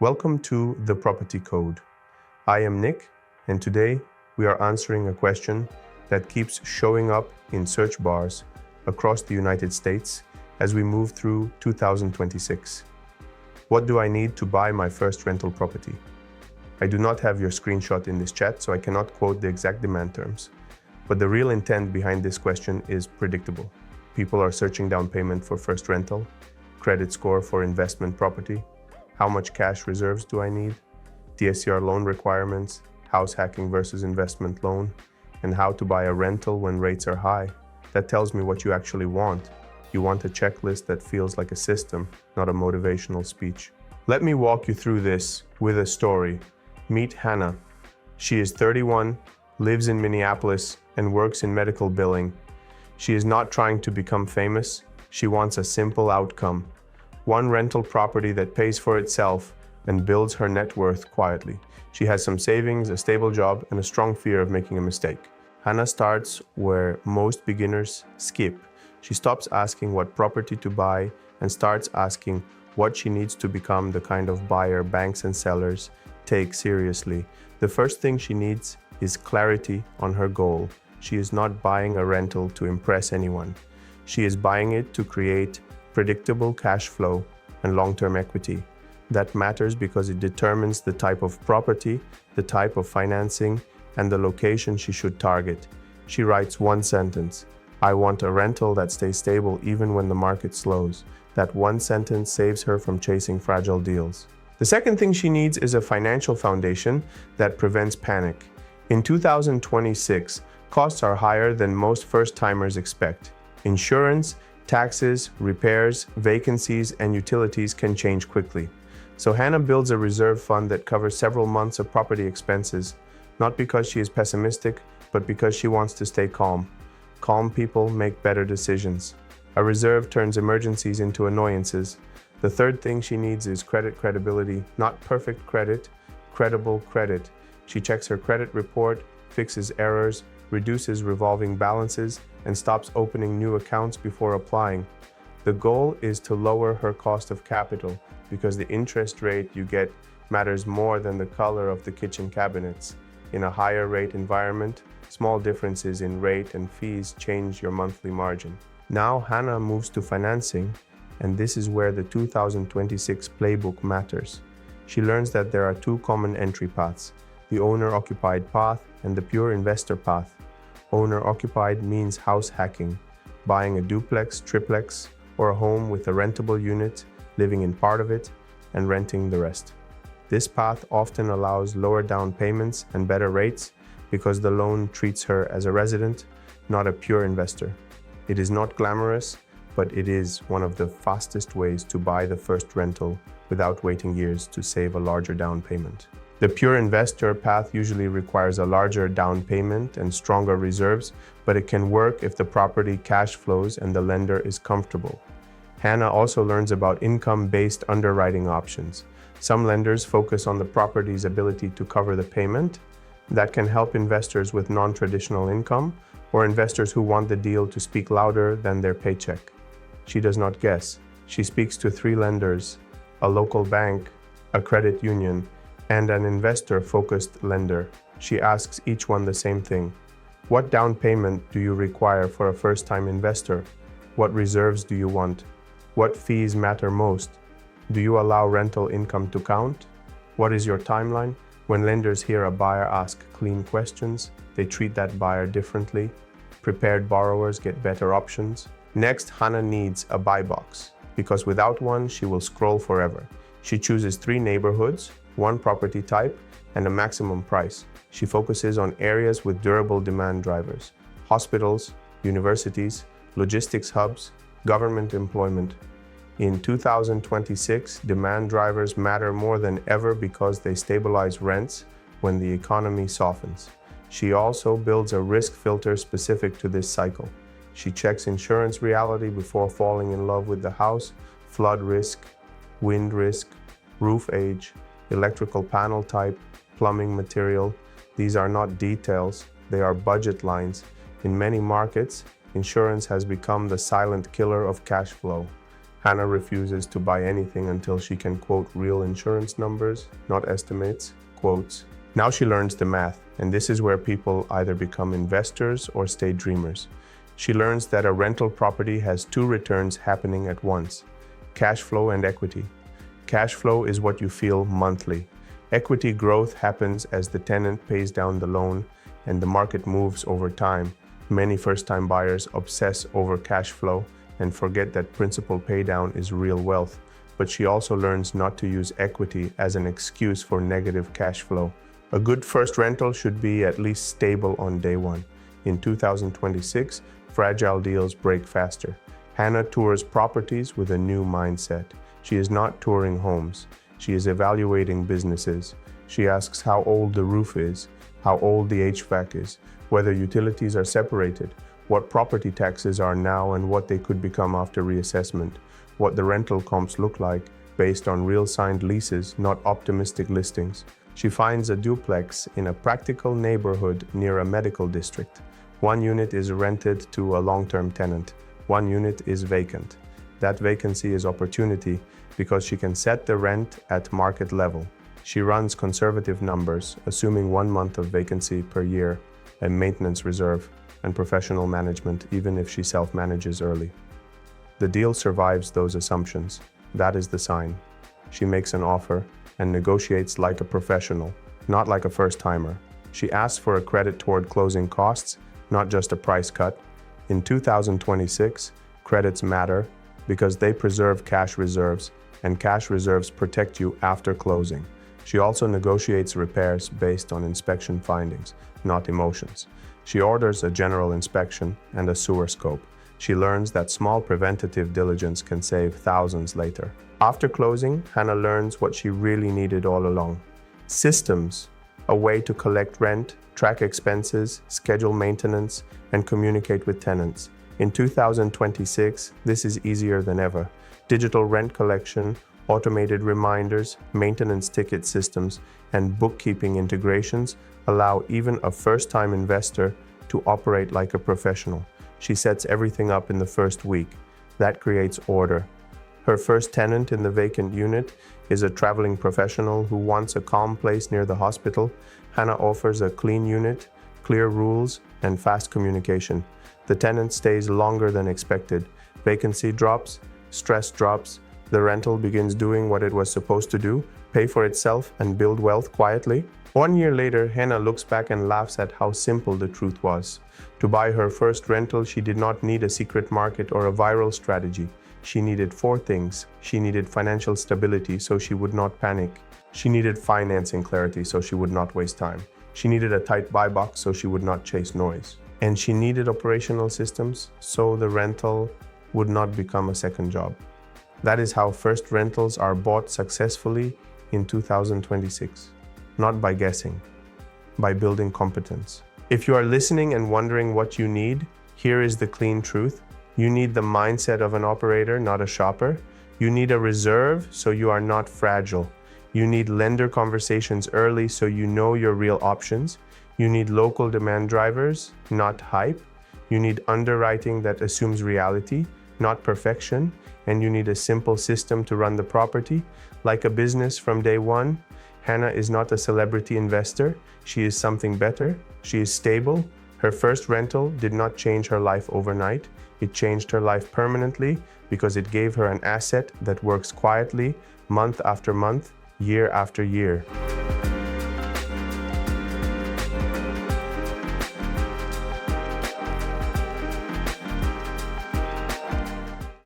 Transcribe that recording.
Welcome to The Property Code. I am Nick, and today we are answering a question that keeps showing up in search bars across the United States as we move through 2026. What do I need to buy my first rental property? I do not have your screenshot in this chat, so I cannot quote the exact demand terms. But the real intent behind this question is predictable. People are searching down payment for first rental, credit score for investment property, how much cash reserves do I need, DSCR loan requirements, house hacking versus investment loan, and how to buy a rental when rates are high. That tells me what you actually want. You want a checklist that feels like a system, not a motivational speech. Let me walk you through this with a story. Meet Hannah. She is 31, lives in Minneapolis, and works in medical billing. She is not trying to become famous. She wants a simple outcome. One rental property that pays for itself and builds her net worth quietly. She has some savings, a stable job, and a strong fear of making a mistake. Hannah starts where most beginners skip. She stops asking what property to buy and starts asking what she needs to become the kind of buyer banks and sellers take seriously. The first thing she needs is clarity on her goal. She is not buying a rental to impress anyone. She is buying it to create predictable cash flow and long-term equity. That matters because it determines the type of property, the type of financing, and the location she should target. She writes one sentence: I want a rental that stays stable even when the market slows. That one sentence saves her from chasing fragile deals. The second thing she needs is a financial foundation that prevents panic. In 2026, costs are higher than most first-timers expect. Insurance, taxes, repairs, vacancies, and utilities can change quickly. So Hannah builds a reserve fund that covers several months of property expenses, not because she is pessimistic, but because she wants to stay calm. Calm people make better decisions. A reserve turns emergencies into annoyances. The third thing she needs is credit credibility, not perfect credit, credible credit. She checks her credit report, fixes errors, reduces revolving balances, and stops opening new accounts before applying. The goal is to lower her cost of capital because the interest rate you get matters more than the color of the kitchen cabinets. In a higher rate environment, small differences in rate and fees change your monthly margin. Now Hannah moves to financing, and this is where the 2026 playbook matters. She learns that there are two common entry paths: the owner-occupied path and the pure investor path. Owner-occupied means house hacking, buying a duplex, triplex, or a home with a rentable unit, living in part of it, and renting the rest. This path often allows lower down payments and better rates because the loan treats her as a resident, not a pure investor. It is not glamorous, but it is one of the fastest ways to buy the first rental without waiting years to save a larger down payment. The pure investor path usually requires a larger down payment and stronger reserves, but it can work if the property cash flows and the lender is comfortable. Hannah also learns about income-based underwriting options. Some lenders focus on the property's ability to cover the payment. That can help investors with non-traditional income or investors who want the deal to speak louder than their paycheck. She does not guess. She speaks to 3 lenders: a local bank, a credit union, and an investor-focused lender. She asks each one the same thing: what down payment do you require for a first-time investor? What reserves do you want? What fees matter most? Do you allow rental income to count? What is your timeline? When lenders hear a buyer ask clean questions, they treat that buyer differently. Prepared borrowers get better options. Next, Hannah needs a buy box, because without one, she will scroll forever. She chooses 3 neighborhoods, 1 property type, and a maximum price. She focuses on areas with durable demand drivers: hospitals, universities, logistics hubs, government employment. In 2026, demand drivers matter more than ever because they stabilize rents when the economy softens. She also builds a risk filter specific to this cycle. She checks insurance reality before falling in love with the house: flood risk, wind risk, roof age, electrical panel type, plumbing material. These are not details, they are budget lines. In many markets, insurance has become the silent killer of cash flow. Hannah refuses to buy anything until she can quote real insurance numbers, not estimates, quotes. Now she learns the math, and this is where people either become investors or stay dreamers. She learns that a rental property has two returns happening at once: cash flow and equity. Cash flow is what you feel monthly. Equity growth happens as the tenant pays down the loan and the market moves over time. Many first-time buyers obsess over cash flow and forget that principal paydown is real wealth, but she also learns not to use equity as an excuse for negative cash flow. A good first rental should be at least stable on day one. In 2026, fragile deals break faster. Hannah tours properties with a new mindset. She is not touring homes. She is evaluating businesses. She asks how old the roof is, how old the HVAC is, whether utilities are separated, what property taxes are now and what they could become after reassessment, what the rental comps look like based on real signed leases, not optimistic listings. She finds a duplex in a practical neighborhood near a medical district. One unit is rented to a long-term tenant. One unit is vacant. That vacancy is opportunity because she can set the rent at market level. She runs conservative numbers, assuming 1 month of vacancy per year, a maintenance reserve, and professional management, even if she self-manages early. The deal survives those assumptions. That is the sign. She makes an offer and negotiates like a professional, not like a first-timer. She asks for a credit toward closing costs, not just a price cut. In 2026, credits matter because they preserve cash reserves, and cash reserves protect you after closing. She also negotiates repairs based on inspection findings, not emotions. She orders a general inspection and a sewer scope. She learns that small preventative diligence can save thousands later. After closing, Hannah learns what she really needed all along: systems, a way to collect rent, track expenses, schedule maintenance, and communicate with tenants. In 2026, this is easier than ever. Digital rent collection, automated reminders, maintenance ticket systems, and bookkeeping integrations allow even a first-time investor to operate like a professional. She sets everything up in the first week. That creates order. Her first tenant in the vacant unit is a traveling professional who wants a calm place near the hospital. Hannah offers a clean unit, clear rules, and fast communication. The tenant stays longer than expected. Vacancy drops, stress drops, the rental begins doing what it was supposed to do, pay for itself and build wealth quietly. 1 year later, Hannah looks back and laughs at how simple the truth was. To buy her first rental, she did not need a secret market or a viral strategy. She needed 4 things. She needed financial stability so she would not panic. She needed financing clarity so she would not waste time. She needed a tight buy box so she would not chase noise. And she needed operational systems so the rental would not become a second job. That is how first rentals are bought successfully in 2026. Not by guessing, by building competence. If you are listening and wondering what you need, here is the clean truth. You need the mindset of an operator, not a shopper. You need a reserve so you are not fragile. You need lender conversations early so you know your real options. You need local demand drivers, not hype. You need underwriting that assumes reality, not perfection. And you need a simple system to run the property. Like a business from day one, Hannah is not a celebrity investor. She is something better. She is stable. Her first rental did not change her life overnight. It changed her life permanently because it gave her an asset that works quietly, month after month, year after year.